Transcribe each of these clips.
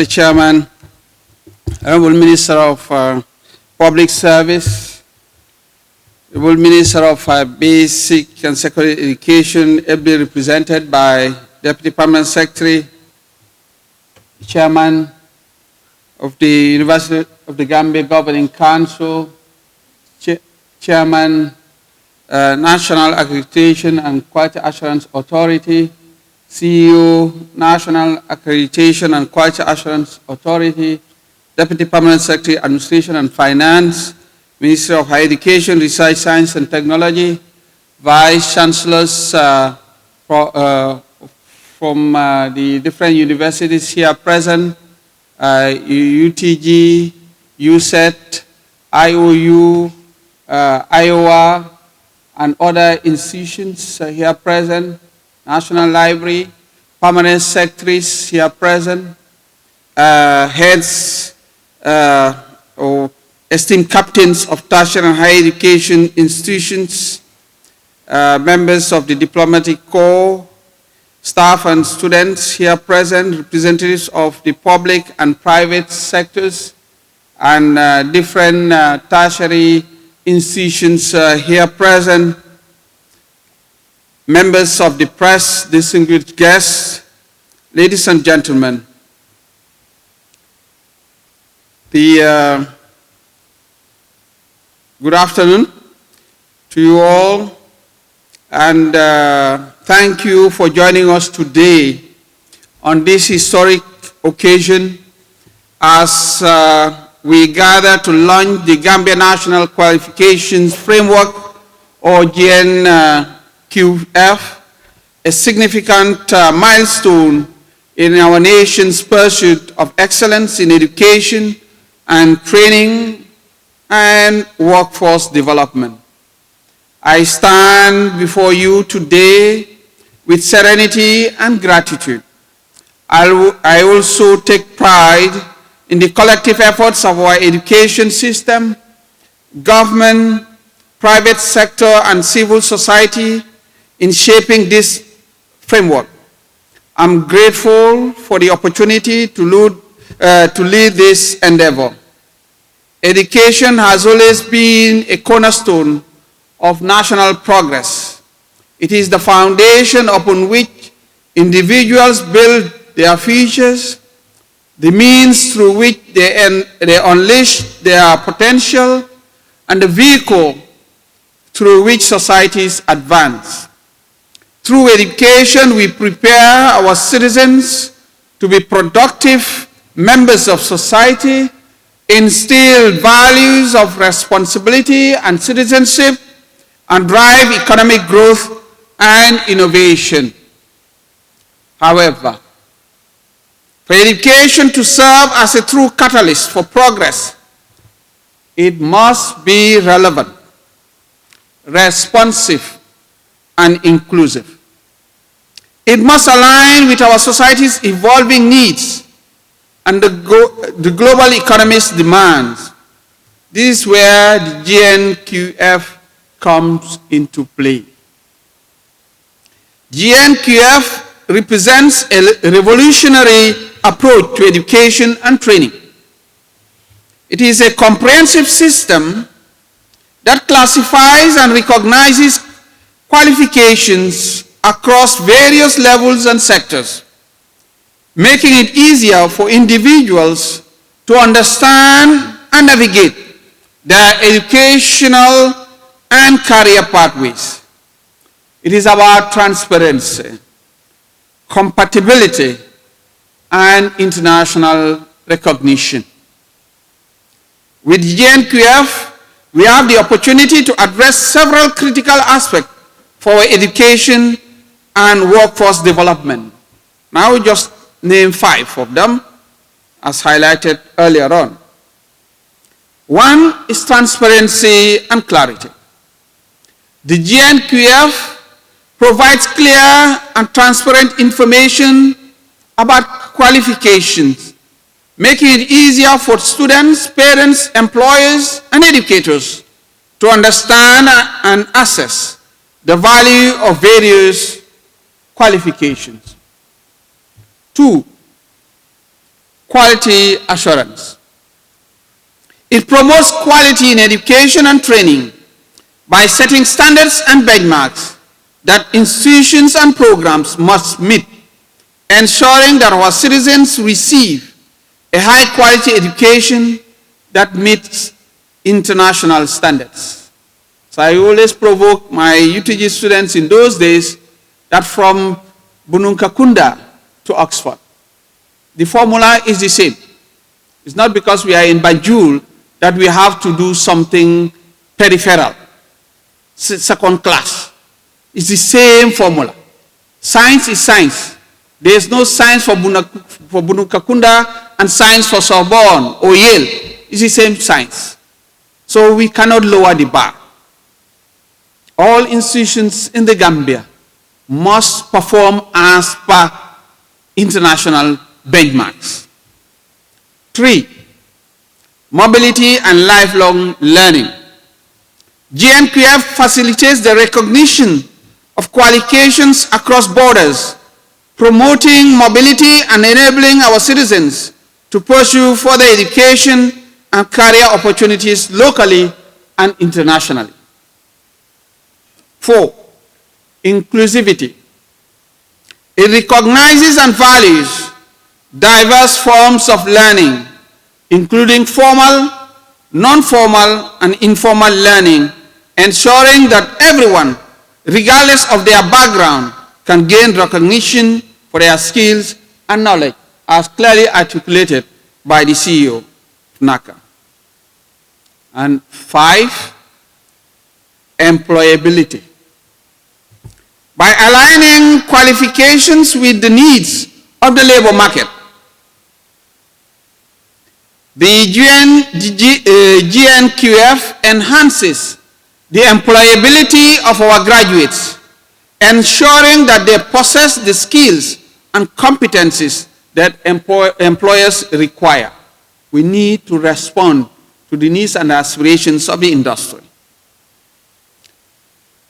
Mr. Chairman, Honorable Minister of Public Service, Honorable Minister of Basic and Secondary Education, ably represented by Deputy Permanent Secretary, Chairman of the University of the Gambia Governing Council, Chairman, National Accreditation and Quality Assurance Authority, CEO, National Accreditation and Quality Assurance Authority, Deputy Permanent Secretary, Administration and Finance, Ministry of Higher Education, Research, Science and Technology, Vice Chancellors from the different universities here present, UTG, USET, IOU, Iowa, and other institutions here present, National Library, permanent secretaries here present, heads or esteemed captains of tertiary and higher education institutions, members of the diplomatic corps, staff and students here present, representatives of the public and private sectors, and different tertiary institutions here present, members of the press, distinguished guests, ladies and gentlemen. Good afternoon to you all, and thank you for joining us today on this historic occasion as we gather to launch the Gambia National Qualifications Framework, or GNQF, a significant milestone in our nation's pursuit of excellence in education and training and workforce development. I stand before you today with serenity and gratitude. I also take pride in the collective efforts of our education system, government, private sector, and civil society in shaping this framework. I'm grateful for the opportunity to lead this endeavor. Education has always been a cornerstone of national progress. It is the foundation upon which individuals build their futures, the means through which they unleash their potential, and the vehicle through which societies advance. Through education, we prepare our citizens to be productive members of society, instill values of responsibility and citizenship, and drive economic growth and innovation. However, for education to serve as a true catalyst for progress, it must be relevant, responsive, and inclusive. It must align with our society's evolving needs and the global economy's demands. This is where the GNQF comes into play. GNQF represents a revolutionary approach to education and training. It is a comprehensive system that classifies and recognizes qualifications across various levels and sectors, making it easier for individuals to understand and navigate their educational and career pathways. It is about transparency, compatibility, and international recognition. With GNQF, we have the opportunity to address several critical aspects for our education and workforce development. Now just name 5 of them, as highlighted earlier on. One is transparency and clarity. The GNQF provides clear and transparent information about qualifications, making it easier for students, parents, employers, and educators to understand and assess the value of various qualifications. 2, quality assurance. It promotes quality in education and training by setting standards and benchmarks that institutions and programs must meet, ensuring that our citizens receive a high-quality education that meets international standards. So I always provoke my UTG students in those days that from Bununkakunda to Oxford, the formula is the same. It's not because we are in Banjul that we have to do something peripheral, second class. It's the same formula. Science is science. There is no science for Bununkakunda and science for Sorbonne or Yale. It's the same science. So we cannot lower the bar. All institutions in the Gambia must perform as per international benchmarks. 3, mobility and lifelong learning. GNQF facilitates the recognition of qualifications across borders, promoting mobility and enabling our citizens to pursue further education and career opportunities locally and internationally. 4, inclusivity. It recognizes and values diverse forms of learning, including formal, non-formal, and informal learning, ensuring that everyone, regardless of their background, can gain recognition for their skills and knowledge, as clearly articulated by the CEO of NAQAA. And 5, employability. By aligning qualifications with the needs of the labor market, the GNQF enhances the employability of our graduates, ensuring that they possess the skills and competencies that employers require. We need to respond to the needs and aspirations of the industry.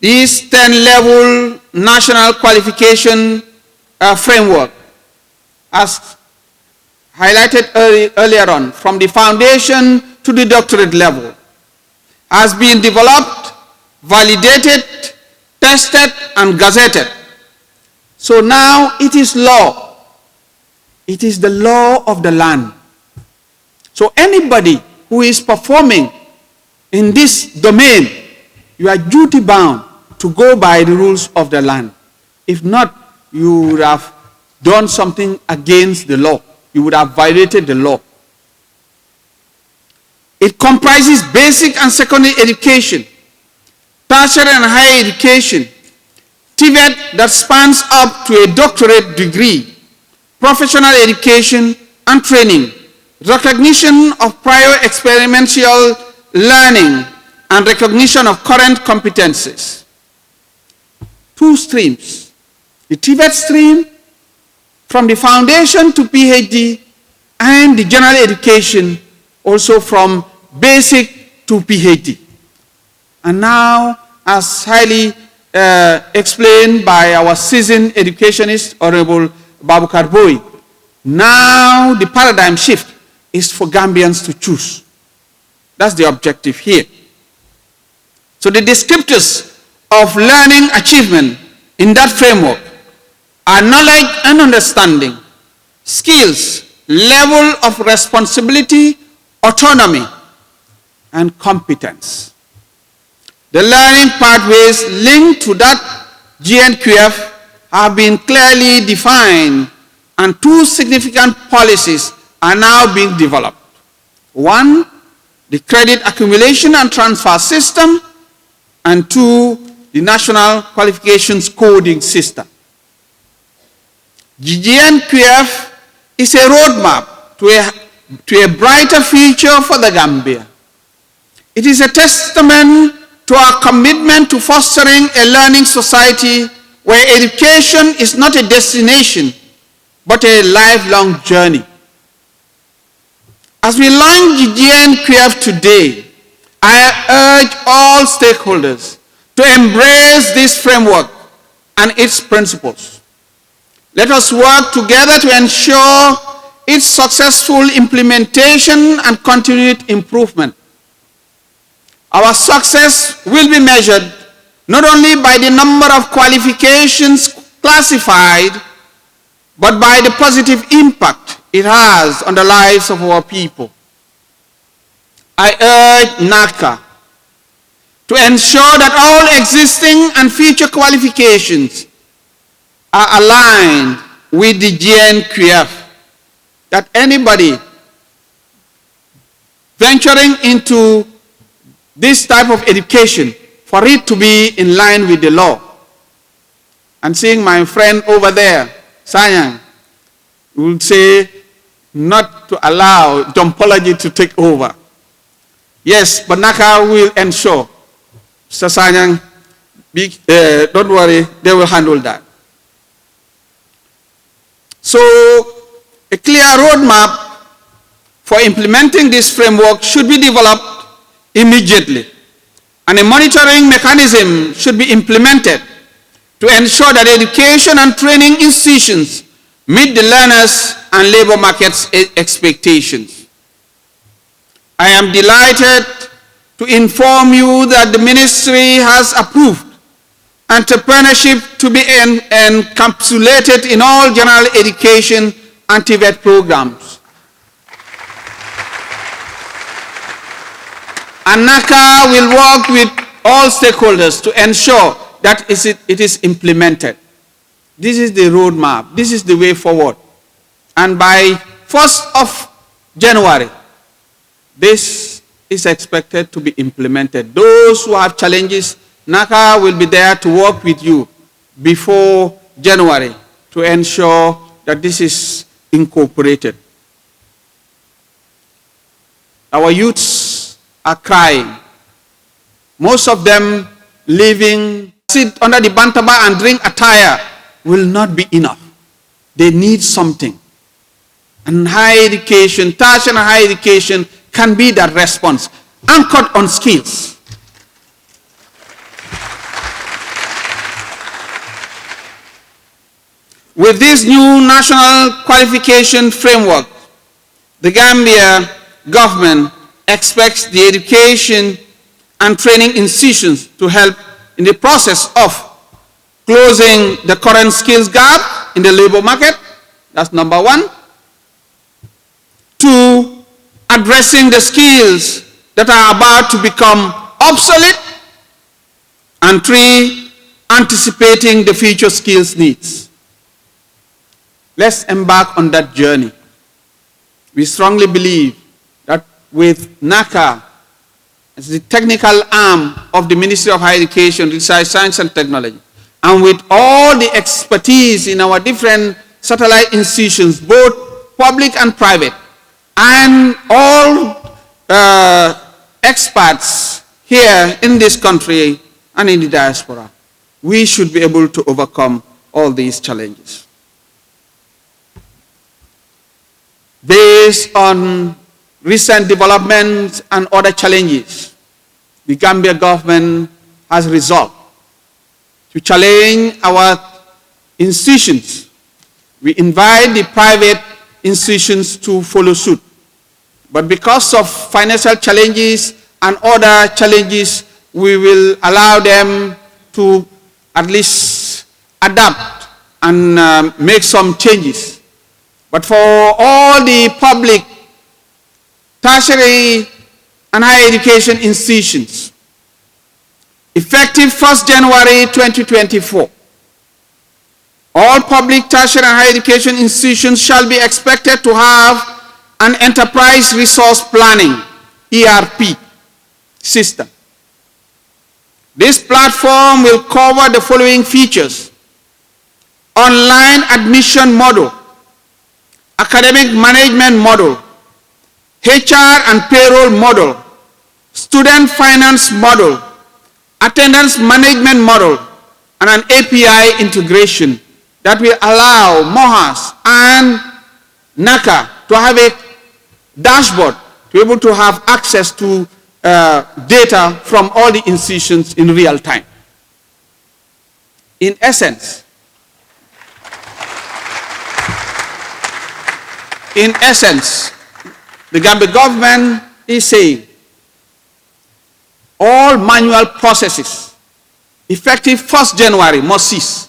This 10-level national qualification framework, as highlighted earlier on, from the foundation to the doctorate level, has been developed, validated, tested, and gazetted. So now it is law. It is the law of the land. So anybody who is performing in this domain, you are duty bound to go by the rules of the land. If not, you would have done something against the law. You would have violated the law. It comprises basic and secondary education, tertiary and higher education, TVET that spans up to a doctorate degree, professional education and training, recognition of prior experiential learning, and recognition of current competencies. 2 streams. The TVET stream from the foundation to PhD, and the general education also from basic to PhD. And now, as highly explained by our seasoned educationist, Honorable Babukar Boy, now the paradigm shift is for Gambians to choose. That's the objective here. So the descriptors of learning achievement in that framework are knowledge and understanding, skills, level of responsibility, autonomy, and competence. The learning pathways linked to that GNQF have been clearly defined, and 2 significant policies are now being developed. 1, the credit accumulation and transfer system, and 2, the national qualifications coding system. GNQF is a roadmap to a brighter future for the Gambia. It is a testament to our commitment to fostering a learning society where education is not a destination, but a lifelong journey. As we launch the GNQF today, I urge all stakeholders to embrace this framework and its principles. Let us work together to ensure its successful implementation and continued improvement. Our success will be measured not only by the number of qualifications classified, but by the positive impact it has on the lives of our people. I urge NAQAA to ensure that all existing and future qualifications are aligned with the GNQF, that anybody venturing into this type of education, for it to be in line with the law. And seeing my friend over there, Sanyang, would say not to allow dumpology to take over. Yes, but NAQAA will ensure. Mr. Sanyang, don't worry, they will handle that. So, a clear roadmap for implementing this framework should be developed immediately, and a monitoring mechanism should be implemented to ensure that education and training institutions meet the learners and labor market's expectations. I am delighted to inform you that the ministry has approved entrepreneurship to be encapsulated in all general education and TVET programs. And NAQAA will work with all stakeholders to ensure that it is implemented. This is the roadmap. This is the way forward. And by 1st of January, this is expected to be implemented. Those who have challenges, NAQAA will be there to work with you before January to ensure that this is incorporated. Our youths are crying. Most of them living, sit under the bantaba and drink attire will not be enough. They need something. And higher education, tertiary and higher education can be that response, anchored on skills. With this new national qualification framework, the Gambia government expects the education and training institutions to help in the process of closing the current skills gap in the labor market. That's number one. 2, addressing the skills that are about to become obsolete. And 3, anticipating the future skills needs. Let's embark on that journey. We strongly believe that with NAQAA as the technical arm of the Ministry of Higher Education, Research, Science and Technology, and with all the expertise in our different satellite institutions, both public and private, and all experts here in this country and in the diaspora, we should be able to overcome all these challenges. Based on recent developments and other challenges, the Gambia government has resolved to challenge our institutions. We invite the private institutions to follow suit. But because of financial challenges and other challenges, we will allow them to at least adapt and make some changes. But for all the public, tertiary and higher education institutions, effective 1st January 2024, all public, tertiary and higher education institutions shall be expected to have an enterprise resource planning, ERP, system. This platform will cover the following features: online admission model, academic management model, HR and payroll model, student finance model, attendance management model, and an API integration that will allow MOHAS and NAQAA to have a dashboard to be able to have access to data from all the institutions in real time. In essence, In essence, the Gambia government is saying all manual processes effective 1st January must cease.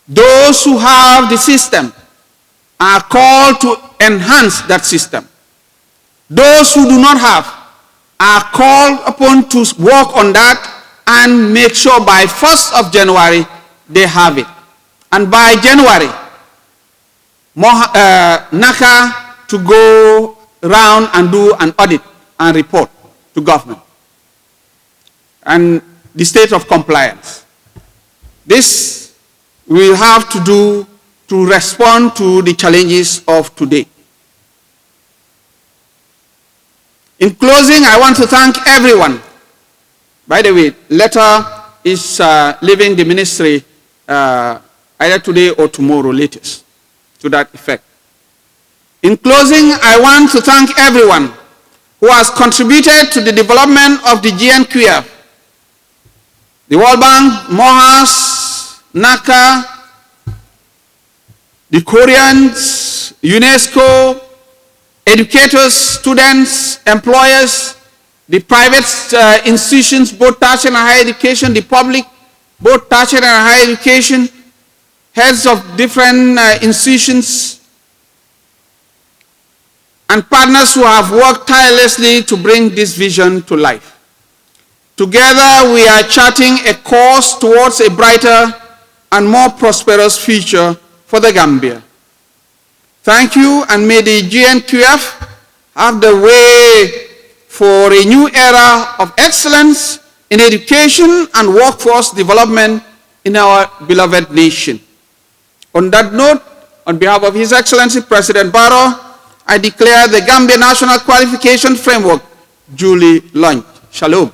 Those who have the system are called to enhance that system. Those who do not have are called upon to work on that and make sure by 1st of January they have it. And by January, NAQAA to go around and do an audit and report to government and the state of compliance. This we have to do to respond to the challenges of today. In closing, I want to thank everyone. By the way, letter is leaving the ministry either today or tomorrow latest, to that effect. In closing, I want to thank everyone who has contributed to the development of the GNQF, the World Bank, MOHAS, NAQAA, the Koreans, UNESCO, educators, students, employers, the private institutions, both tertiary and higher education, the public, both tertiary and higher education, heads of different institutions, and partners who have worked tirelessly to bring this vision to life. Together, we are charting a course towards a brighter and more prosperous future for the Gambia. Thank you, and may the GNQF have the way for a new era of excellence in education and workforce development in our beloved nation. On that note, on behalf of His Excellency President Barrow, I declare the Gambia National Qualification Framework duly launched. Shalom.